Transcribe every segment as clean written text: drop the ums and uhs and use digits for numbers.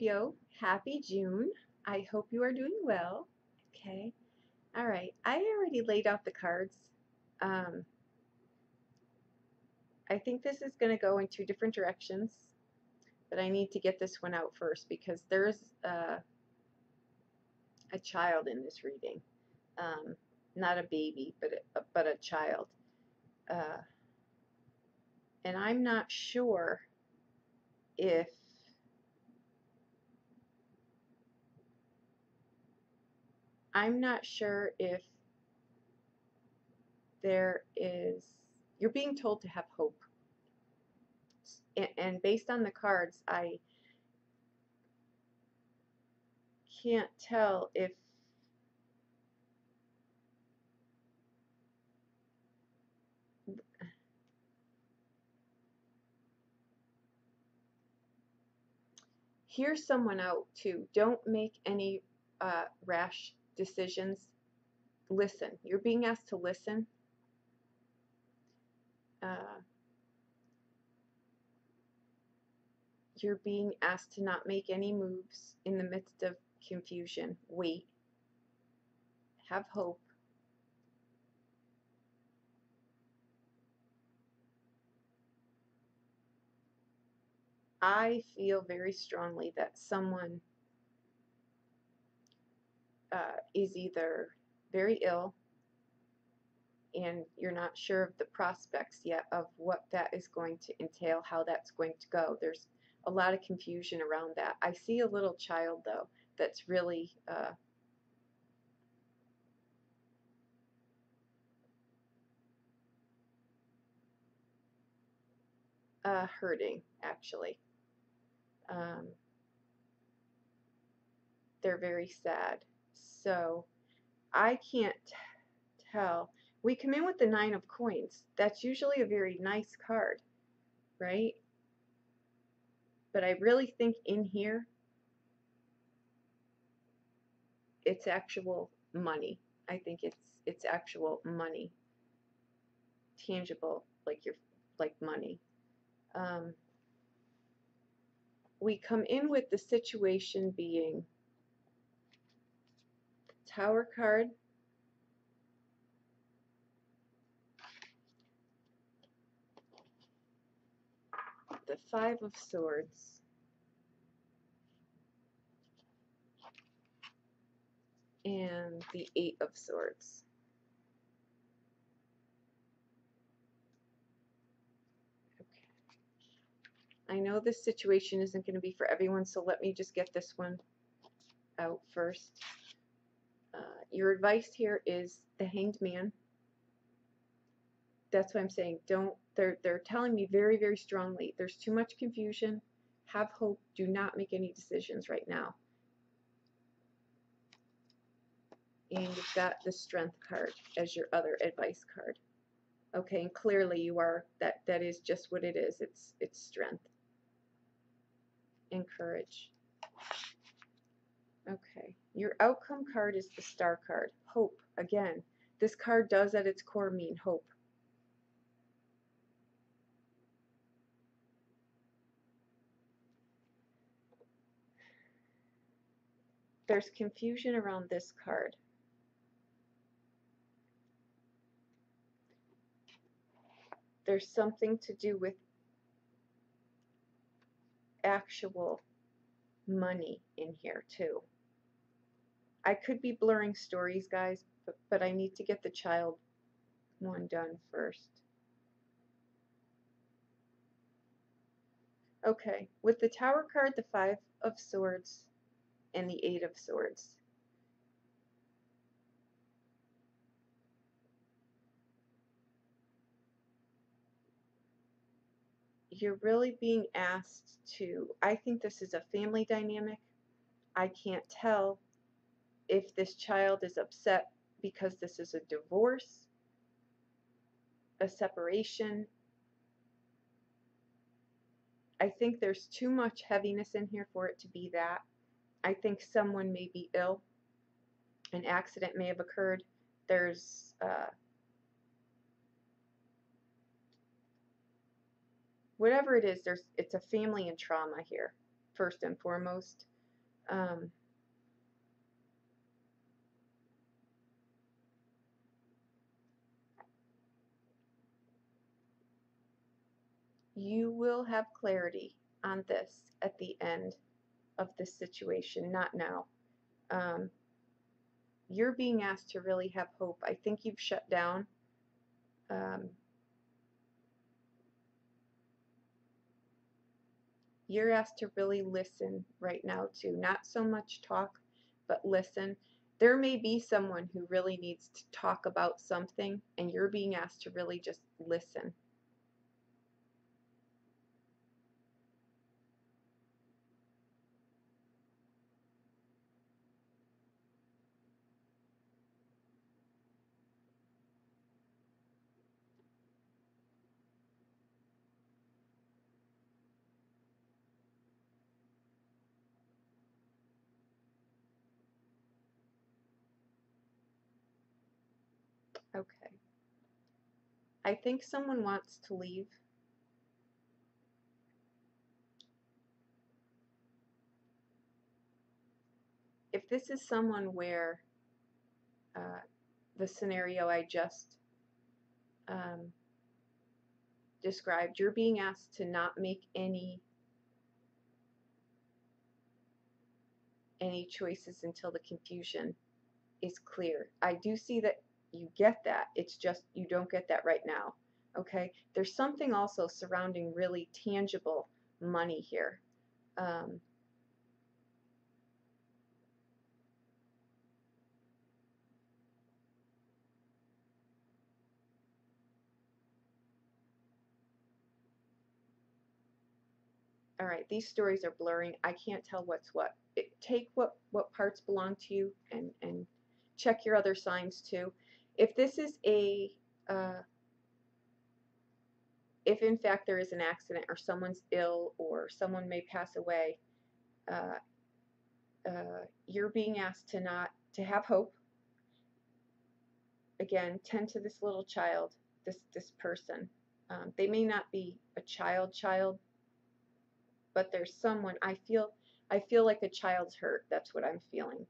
Scorpio, happy June. I hope you are doing well. Okay. All right. I already laid out the cards. Um, I think this is going to go in two different directions, but I need to get this one out first because there's a child in this reading. Not a baby, but a child. Uh, and I'm not sure if there is, you're being told to have hope. And based on the cards, I can't tell if hear someone out too. Don't make any rash decisions. Listen. You're being asked to listen. You're being asked to not make any moves in the midst of confusion. Wait. Have hope. I feel very strongly that someone is either very ill and you're not sure of the prospects yet of what that is going to entail, how that's going to go. There's a lot of confusion around that. I see a little child, though, that's really hurting, actually. They're very sad. So I can't tell. We come in with the 9 of coins. That's usually a very nice card, right? But I really think in here, it's actual money. I think it's actual money, tangible, like money. We come in with the situation being the Tower card, the 5 of Swords, and the 8 of Swords. I know this situation isn't going to be for everyone, so let me just get this one out first. Your advice here is the Hanged Man. That's what I'm saying. They're telling me very, very strongly, there's too much confusion. Have hope. Do not make any decisions right now. And you've got the Strength card as your other advice card. Okay, and clearly you are, that is just what it is. It's strength and courage. Okay, your outcome card is the Star card. Hope. Again, this card does at its core mean hope. There's confusion around this card. There's something to do with actual money in here too. I could be blurring stories, guys, but I need to get the child one done first. Okay, with the Tower card, the 5 of Swords, and the 8 of Swords. You're really being asked to, I think this is a family dynamic. I can't tell if this child is upset because this is a divorce, a separation. I think there's too much heaviness in here for it to be that. I think someone may be ill. An accident may have occurred. There's whatever it is, it's a family and trauma here, first and foremost. Um, you will have clarity on this at the end of this situation, not now. Um, you're being asked to really have hope. I think you've shut down. Um, you're asked to really listen right now too. Not so much talk, but listen. There may be someone who really needs to talk about something, and you're being asked to really just listen. Okay. I think someone wants to leave. If this is someone where uh, the scenario I just um, described, you're being asked to not make any choices until the confusion is clear. I do see that you get that. It's just you don't get that right now. Okay? There's something also surrounding really tangible money here. Um, all right, these stories are blurring. I can't tell what's what. Take what parts belong to you and check your other signs too. If this is uh, if in fact there is an accident or someone's ill or someone may pass away, uh, you're being asked to not to have hope. Again, tend to this little child, this person. They may not be a child, but there's someone. I feel like a child's hurt. That's what I'm feeling.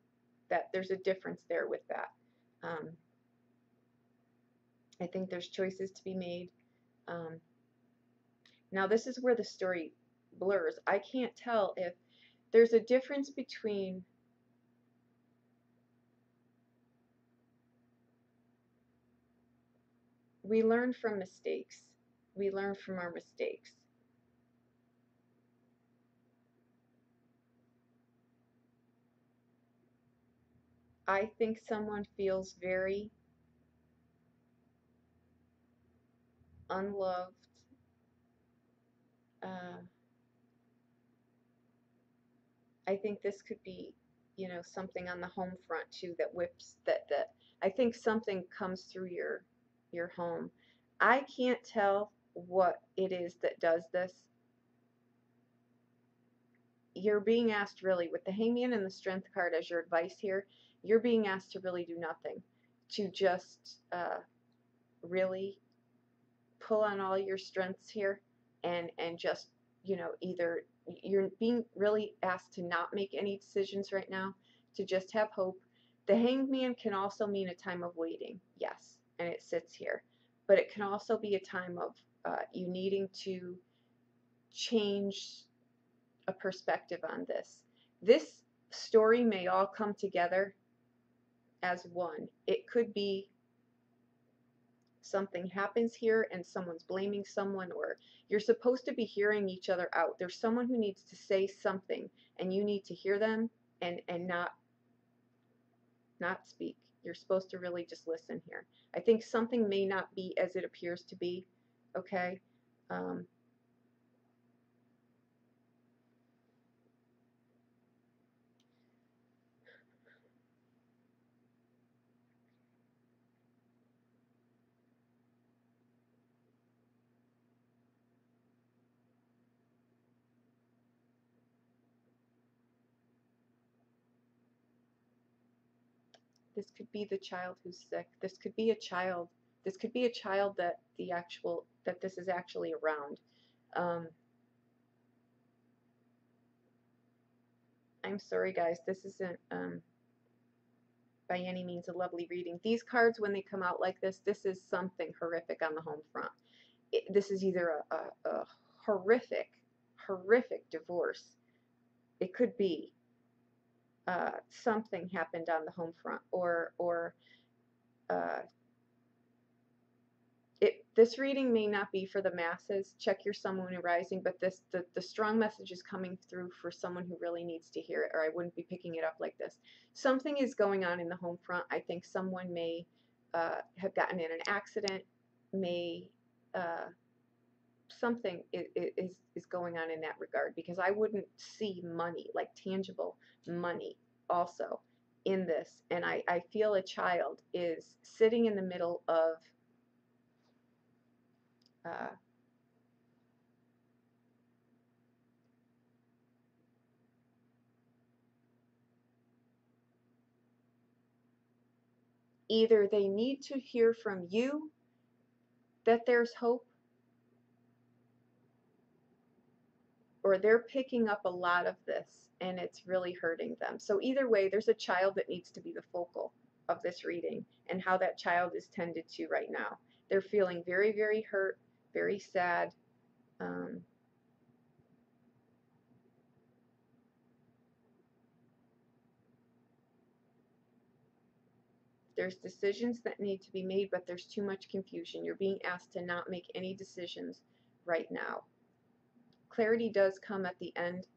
That there's a difference there with that. Um, I think there's choices to be made. Um, now this is where the story blurs. I can't tell if there's a difference between we learn from mistakes. We learn from our mistakes. I think someone feels very unloved. Uh, I think this could be, something on the home front too that whips that I think something comes through your home. I can't tell what it is that does this. You're being asked really with the hangman and the strength card as your advice here, you're being asked to really do nothing, to just really pull on all your strengths here and just either you're being really asked to not make any decisions right now, to just have hope. The hanged man can also mean a time of waiting, yes, and it sits here, but it can also be a time of you needing to change a perspective on this story may all come together as one. It could be something happens here and someone's blaming someone, or you're supposed to be hearing each other out. There's someone who needs to say something and you need to hear them and not speak. You're supposed to really just listen here. I think something may not be as it appears to be. Okay. um, this could be the child who's sick. This could be a child that this is actually around. um, I'm sorry, guys. This isn't by any means a lovely reading. These cards, when they come out like this is something horrific on the home front. This is either a horrific, horrific divorce. It could be something happened on the home front, or uh, this reading may not be for the masses. Check your Sun, Moon, and Rising, but the strong message is coming through for someone who really needs to hear it, or I wouldn't be picking it up like this. Something is going on in the home front. I think someone may have gotten in an accident, may something is going on in that regard, because I wouldn't see money, like tangible money, also in this. And I feel a child is sitting in the middle of either they need to hear from you that there's hope, or they're picking up a lot of this and it's really hurting them. So either way, there's a child that needs to be the focal of this reading, and how that child is tended to right now. They're feeling very, very hurt, very sad. There's decisions that need to be made, but there's too much confusion. You're being asked to not make any decisions right now. Clarity does come at the end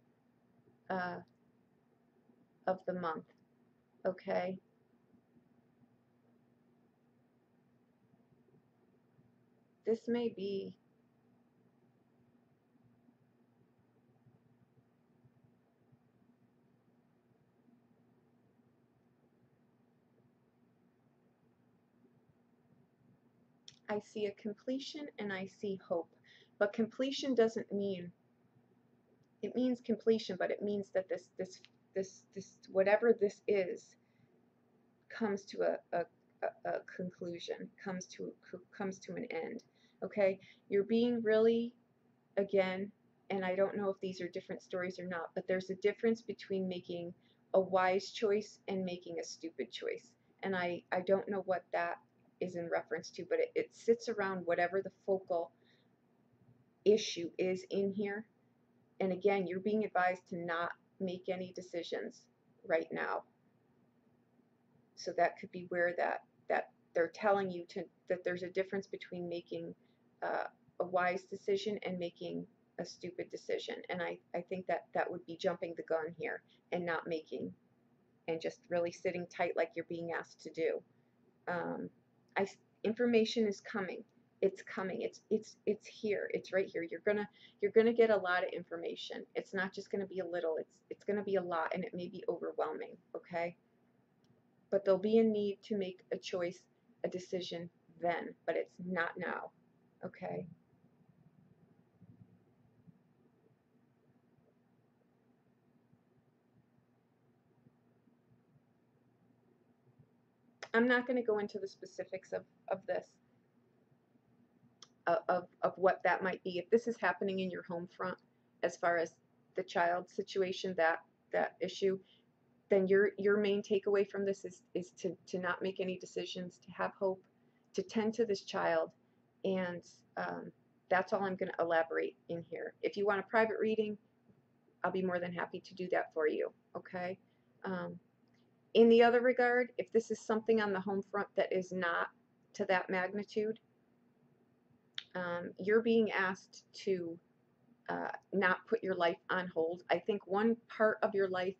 of the month, okay? This may be I see a completion and I see hope. But completion doesn't mean, it means completion, but it means that this whatever this is comes to a conclusion, comes to an end. Okay? You're being really, again, and I don't know if these are different stories or not, but there's a difference between making a wise choice and making a stupid choice. And I don't know what that is in reference to, but it sits around whatever the focal issue is in here. And again, you're being advised to not make any decisions right now. So that could be where that they're telling you that there's a difference between making a wise decision and making a stupid decision. And I think that would be jumping the gun here and not making, and just really sitting tight like you're being asked to do. Information is coming. It's coming. It's here. It's right here. You're gonna get a lot of information. It's not just gonna be a little. It's gonna be a lot, and it may be overwhelming. Okay. But there'll be a need to make a choice, a decision then, but it's not now. Okay. I'm not going to go into the specifics of this, of what that might be. If this is happening in your home front, as far as the child situation, that issue, then your main takeaway from this is to not make any decisions, to have hope, to tend to this child, and that's all I'm going to elaborate in here. If you want a private reading, I'll be more than happy to do that for you. Okay. In the other regard, if this is something on the home front that is not to that magnitude, you're being asked to not put your life on hold. I think one part of your life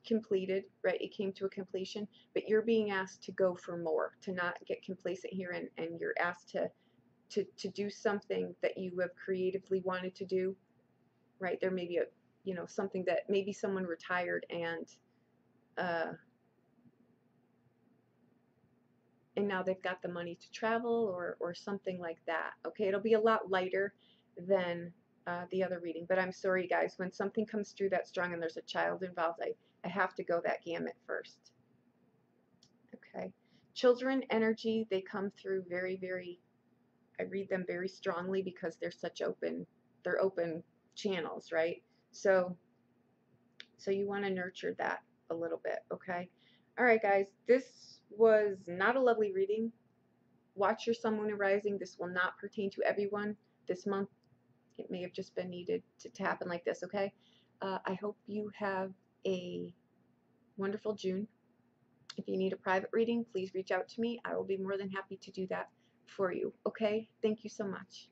completed, right? It came to a completion, but you're being asked to go for more, to not get complacent here, and you're asked to do something that you have creatively wanted to do, right? There may be something that maybe someone retired and now they've got the money to travel, or something like that. Okay, it'll be a lot lighter than the other reading, but I'm sorry guys, when something comes through that strong and there's a child involved, I have to go that gamut first. Okay, children energy, they come through very, very, I read them very strongly because they're open channels, right? So you want to nurture that a little bit, okay? All right, guys, this was not a lovely reading. Watch your sun, moon, and rising. This will not pertain to everyone this month. It may have just been needed to happen like this, okay? I hope you have a wonderful June. If you need a private reading, please reach out to me. I will be more than happy to do that for you, okay? Thank you so much.